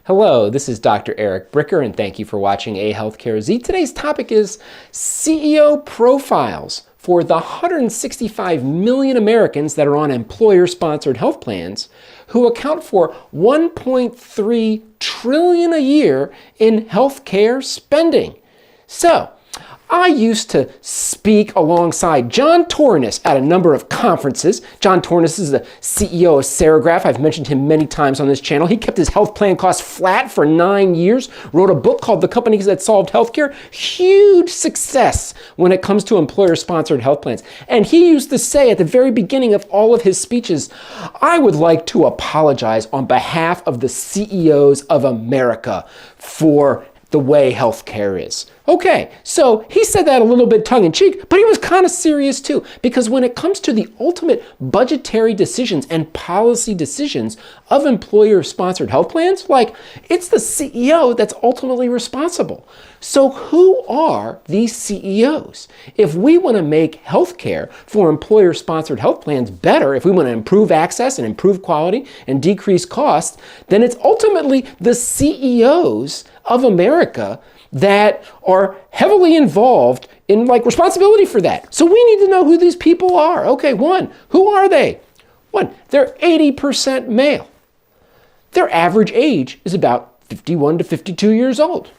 Hello, this is Dr. Eric Bricker, and thank you for watching A Healthcare Z. Today's topic is CEO profiles for the 165 million Americans that are on employer-sponsored health plans who account for 1.3 trillion a year in healthcare spending. So, I used to speak alongside John Torrness at a number of conferences. John Torrness is the CEO of Ceregraph. I've mentioned him many times on this channel. He kept his health plan costs flat for 9 years, wrote a book called The Companies That Solved Healthcare. Huge success when it comes to employer-sponsored health plans. And he used to say at the very beginning of all of his speeches, I would like to apologize on behalf of the CEOs of America for the way healthcare is. Okay, so he said that a little bit tongue-in-cheek, but he was kind of serious too, because when it comes to the ultimate budgetary decisions and policy decisions of employer-sponsored health plans, it's the CEO that's ultimately responsible. So who are these CEOs? If we want to make healthcare for employer-sponsored health plans better, if we want to improve access and improve quality and decrease costs, then it's ultimately the CEOs of America that are heavily involved in responsibility for that. So we need to know who these people are. Okay, one, who are they? One, they're 80% male. Their average age is about 51 to 52 years old.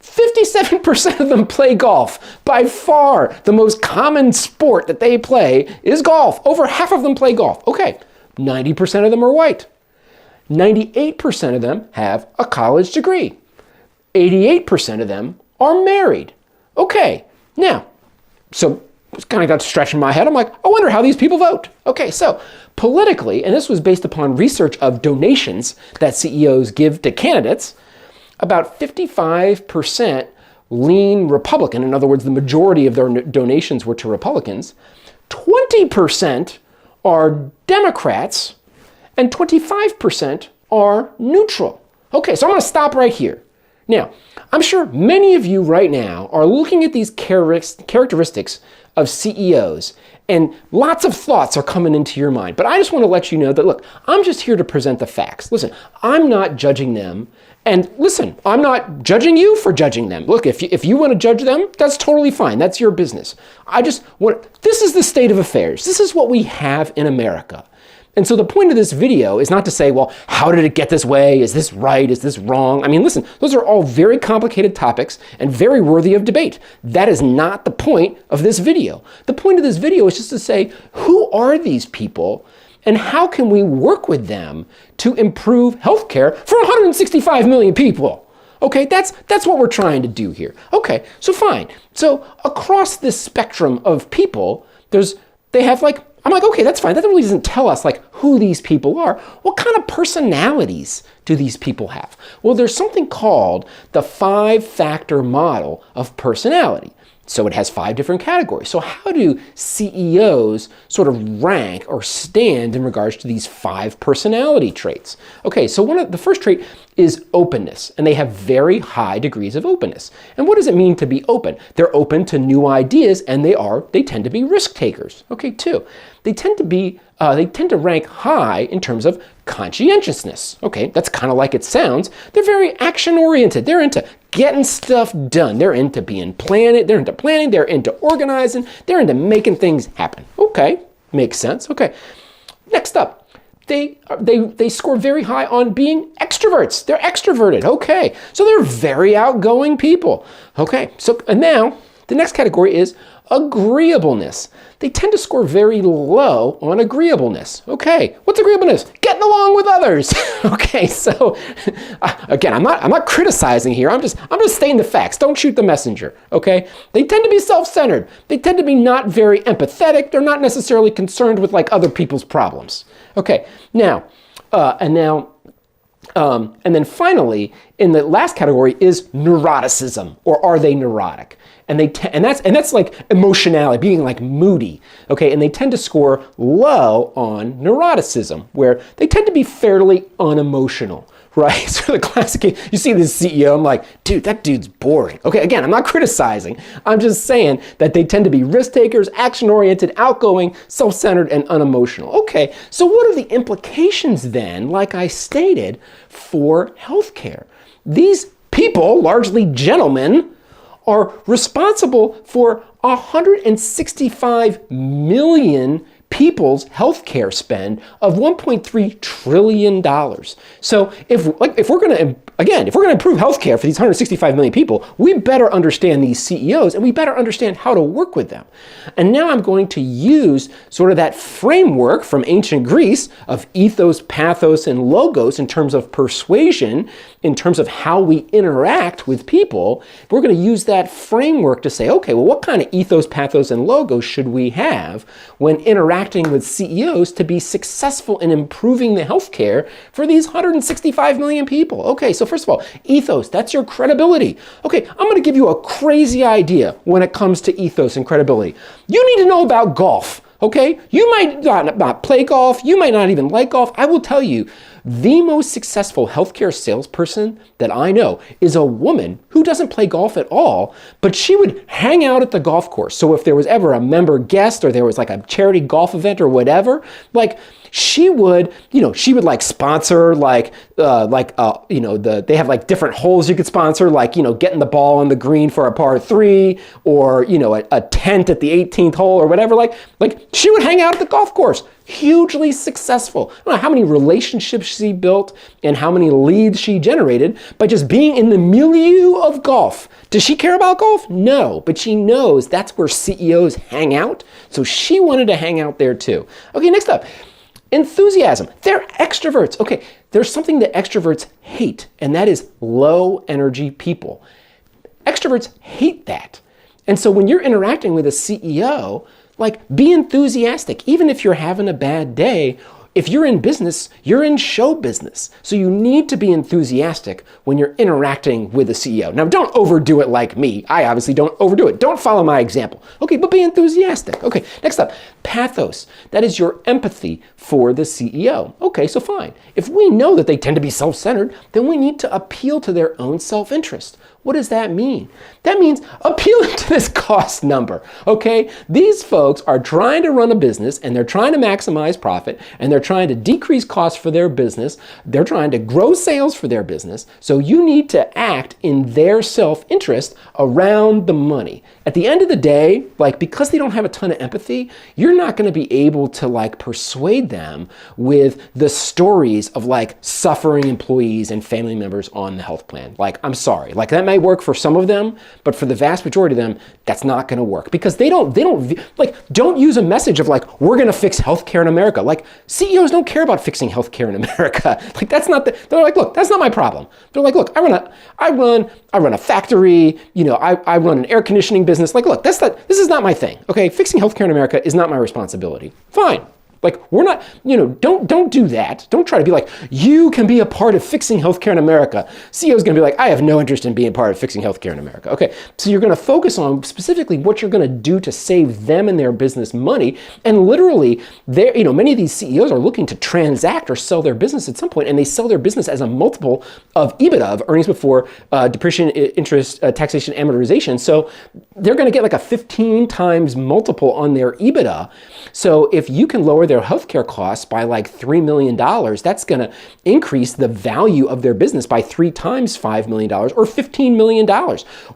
57% of them play golf. By far, the most common sport that they play is golf. Over half of them play golf. Okay, 90% of them are white. 98% of them have a college degree. 88% of them are married. Okay, now, so it's kind of got stretching my head. I'm like, I wonder how these people vote. Okay, so politically, and this was based upon research of donations that CEOs give to candidates, about 55% lean Republican. In other words, the majority of their donations were to Republicans. 20% are Democrats, and 25% are neutral. Okay, so I'm going to stop right here. Now, I'm sure many of you right now are looking at these characteristics of CEOs, and lots of thoughts are coming into your mind. But I just want to let you know that, look, I'm just here to present the facts. Listen, I'm not judging them. And listen, I'm not judging you for judging them. Look, if you want to judge them, that's totally fine. That's your business. This is the state of affairs. This is what we have in America. And so the point of this video is not to say, well, how did it get this way? Is this right? Is this wrong? I mean, listen, those are all very complicated topics and very worthy of debate. That is not the point of this video. The point of this video is just to say, who are these people and how can we work with them to improve healthcare for 165 million people? Okay, that's what we're trying to do here. Okay, so fine. So across this spectrum of people, I'm like, okay, that's fine. That really doesn't tell us who these people are. What kind of personalities do these people have? Well, there's something called the 5-factor model of personality. So it has 5 different categories. So how do CEOs sort of rank or stand in regards to these 5 personality traits? Okay, so the first trait is openness, and they have very high degrees of openness. And what does it mean to be open? They're open to new ideas, and they tend to be risk takers. Okay, 2, they tend to rank high in terms of conscientiousness. Okay, that's kind of like it sounds. They're very action-oriented. They're into getting stuff done. They're into being planning. They're into planning. They're into organizing. They're into making things happen. Okay, makes sense. Okay, next up. They score very high on being extroverts. They're extroverted. Okay, so they're very outgoing people. Okay, so and now the next category is agreeableness. They tend to score very low on agreeableness. Okay, what's agreeableness? Getting along with others. Okay, so again, I'm not criticizing here. I'm just stating the facts. Don't shoot the messenger. Okay, they tend to be self-centered. They tend to be not very empathetic. They're not necessarily concerned with other people's problems. Okay, now and then finally, in the last category is neuroticism, or are they neurotic? And that's like emotionality, being moody. Okay, and they tend to score low on neuroticism, where they tend to be fairly unemotional. right? So the classic, you see this CEO, I'm like, dude, that dude's boring. Okay, again, I'm not criticizing. I'm just saying that they tend to be risk takers, action-oriented, outgoing, self-centered, and unemotional. Okay, so what are the implications then, like I stated, for healthcare? These people, largely gentlemen, are responsible for 165 million people's healthcare spend of $1.3 trillion. So if we're going to improve healthcare for these 165 million people, we better understand these CEOs and we better understand how to work with them. And now I'm going to use sort of that framework from ancient Greece of ethos, pathos, and logos in terms of persuasion, in terms of how we interact with people. We're going to use that framework to say, okay, well, what kind of ethos, pathos, and logos should we have when interacting with CEOs to be successful in improving the healthcare for these 165 million people? Okay, so first of all, ethos, that's your credibility. Okay, I'm going to give you a crazy idea when it comes to ethos and credibility. You need to know about golf. Okay, you might not play golf, you might not even like golf. I will tell you, the most successful healthcare salesperson that I know is a woman who doesn't play golf at all, but she would hang out at the golf course. So if there was ever a member guest or there was like a charity golf event or whatever, like she would like sponsor they have like different holes you could sponsor, like, getting the ball on the green for a par 3 or, a tent at the 18th hole or whatever. Like she would hang out at the golf course. Hugely successful. I don't know how many relationships she built and how many leads she generated by just being in the milieu of golf. Does she care about golf? No, but she knows that's where CEOs hang out. So she wanted to hang out there too. Okay, next up. Enthusiasm. They're extroverts. Okay, there's something that extroverts hate, and that is low energy people. Extroverts hate that. And so when you're interacting with a CEO, like, be enthusiastic. Even if you're having a bad day, if you're in business, you're in show business. So you need to be enthusiastic when you're interacting with a CEO. Now, don't overdo it like me. I obviously don't overdo it. Don't follow my example. Okay, but be enthusiastic. Okay, next up, pathos. That is your empathy for the CEO. Okay, so fine. If we know that they tend to be self-centered, then we need to appeal to their own self-interest. What does that mean? That means appealing to this cost number, okay? These folks are trying to run a business and they're trying to maximize profit and they're trying to decrease costs for their business. They're trying to grow sales for their business. So you need to act in their self-interest around the money. At the end of the day, like, because they don't have a ton of empathy, you're not going to be able to like persuade them with the stories of like suffering employees and family members on the health plan. Like, I'm sorry, like that may work for some of them, but for the vast majority of them, that's not going to work because they don't use a message of like, we're going to fix healthcare in America. Like, CEOs don't care about fixing healthcare in America. Like, that's not they're like, look, that's not my problem. They're like, look, I run a factory, I run an air conditioning business. Like, look, this is not my thing. Okay, fixing healthcare in America is not my responsibility. Fine. Like, we're not, don't do that. Don't try to be like, you can be a part of fixing healthcare in America. CEO's going to be like, I have no interest in being part of fixing healthcare in America. Okay, so you're going to focus on specifically what you're going to do to save them and their business money. And literally, many of these CEOs are looking to transact or sell their business at some point, and they sell their business as a multiple of EBITDA, of earnings before depreciation, interest, taxation, amortization. So they're going to get like a 15 times multiple on their EBITDA. So if you can lower their healthcare costs by like $3 million, that's going to increase the value of their business by 3 times $5 million or $15 million.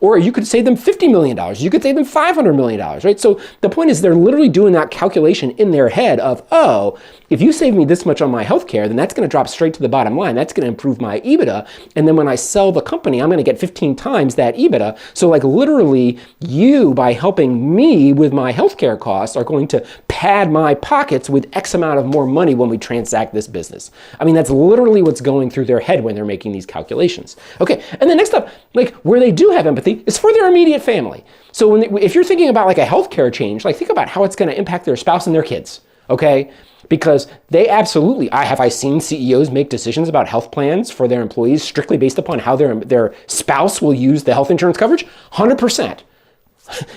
Or you could save them $50 million. You could save them $500 million, right? So the point is they're literally doing that calculation in their head of, oh, if you save me this much on my healthcare, then that's going to drop straight to the bottom line. That's going to improve my EBITDA. And then when I sell the company, I'm going to get 15 times that EBITDA. So like literally you, by helping me with my healthcare costs, are going to pad my pockets with X amount of more money when we transact this business. I mean, that's literally what's going through their head when they're making these calculations. Okay, and then next up, like where they do have empathy is for their immediate family. So if you're thinking about like a healthcare change, like think about how it's going to impact their spouse and their kids, okay? Because they absolutely, have I seen CEOs make decisions about health plans for their employees strictly based upon how their spouse will use the health insurance coverage? 100%.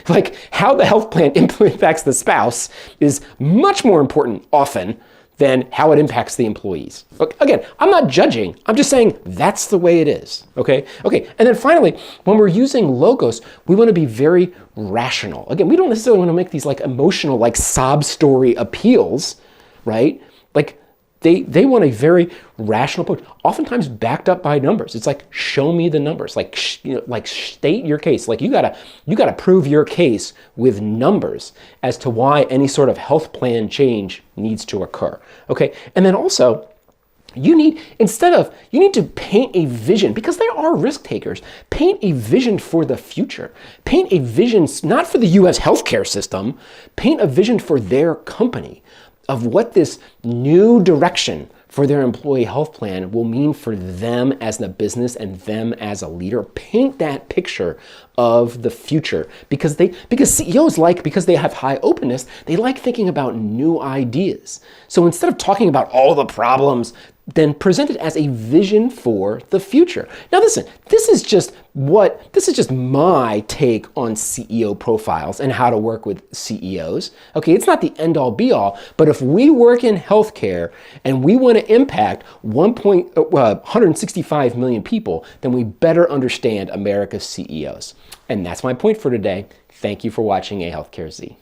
Like how the health plan impacts the spouse is much more important often than how it impacts the employees. Look, again, I'm not judging. I'm just saying that's the way it is. Okay. And then finally, when we're using logos, we want to be very rational. Again, we don't necessarily want to make these like emotional, like sob story appeals, right? Like they want a very rational approach, oftentimes backed up by numbers. It's like, show me the numbers, like, like state your case. Like you gotta prove your case with numbers as to why any sort of health plan change needs to occur. Okay. And then also, you need to paint a vision, because they are risk takers. Paint a vision for the future. Paint a vision not for the US healthcare system, paint a vision for their company of what this new direction for their employee health plan will mean for them as the business and them as a leader. Paint that picture of the future, because CEOs because they have high openness, they like thinking about new ideas. So instead of talking about all the problems, then present it as a vision for the future. Now listen, this is just my take on CEO profiles and how to work with CEOs. Okay, it's not the end all be all, but if we work in healthcare and we want to impact 165 million people, then we better understand America's CEOs. And that's my point for today. Thank you for watching A Healthcare Z.